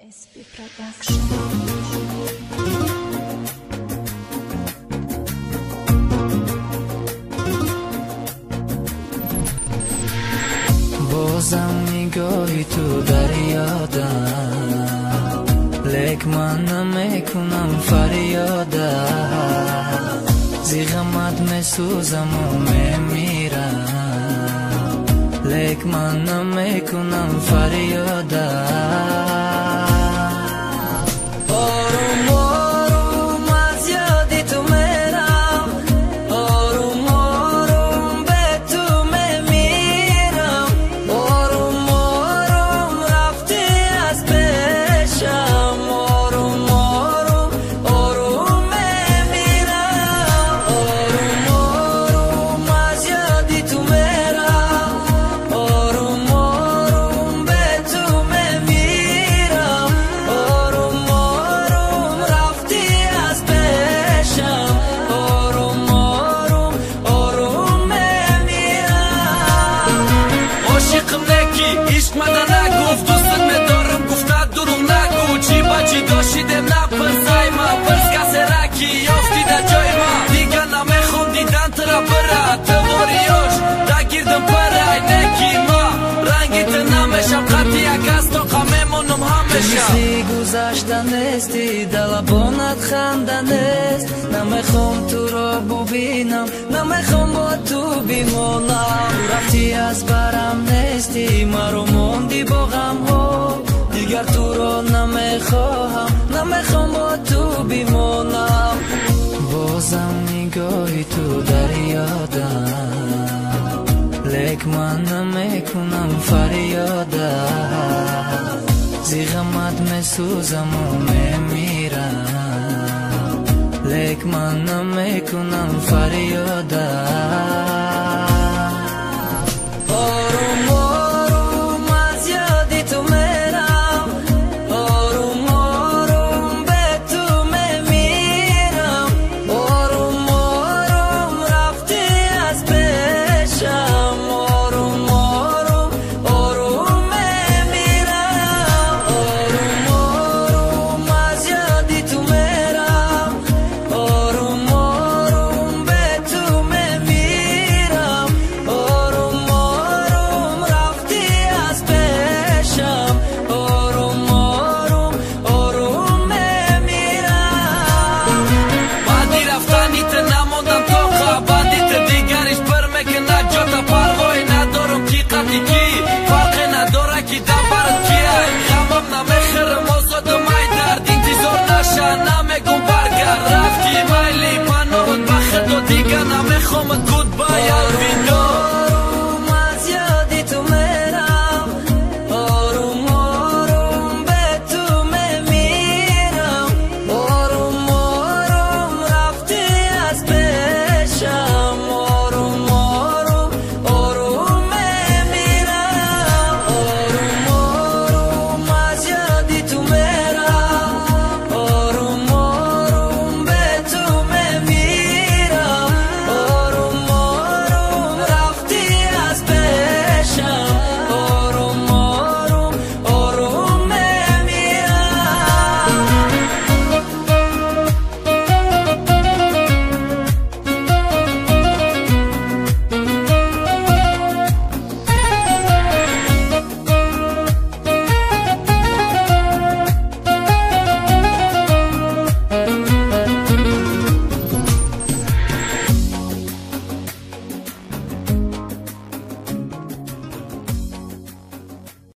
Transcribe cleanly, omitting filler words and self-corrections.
SP Production. بازم نگاهی تو دریادم، لک من نمیکنم فریادم، زی غمت میسوزم و میمیرم، لک من نمیکنم فریادم. آروم آروم از یادی تو میرم، آروم آروم به تو میمیرم، آروم آروم رفتی از پیشم، آروم آروم آروم میمیرم، آروم آروم از یادی تو میرم، آروم آروم به تو میمیرم، آروم آروم رفتی از پیشم، آروم آروم آروم میمیرم. عاشقم نکی عشق مدن نگفت، دوستت میدارم گفتت دروغ نگو، چی با چی داشتیدم نپرسای ما، پرس کسی رکی یافتی در جای ما، دیگه نمیخوام دیدن ترا برد تواریاش دگیردم پرای نکی ما، رنگیت نمیشم خطی یک از تو قمیمونم همیشه. مثلی گذشتن نیستی، دلبانت خنده نیست، نمیخوام تو را ببینم، نمیخوام با تو بمانم، رفتی از برم نیستی، مرا موندی با غم ها، دیگر تو را نمیخواهم، نمیخوام با تو بمانم. بازم نگاهی تو دریادم، لک من نمیکنم فریادم، زی غمت میسوزم و میمیرم، لک من نمیکنم فریادم.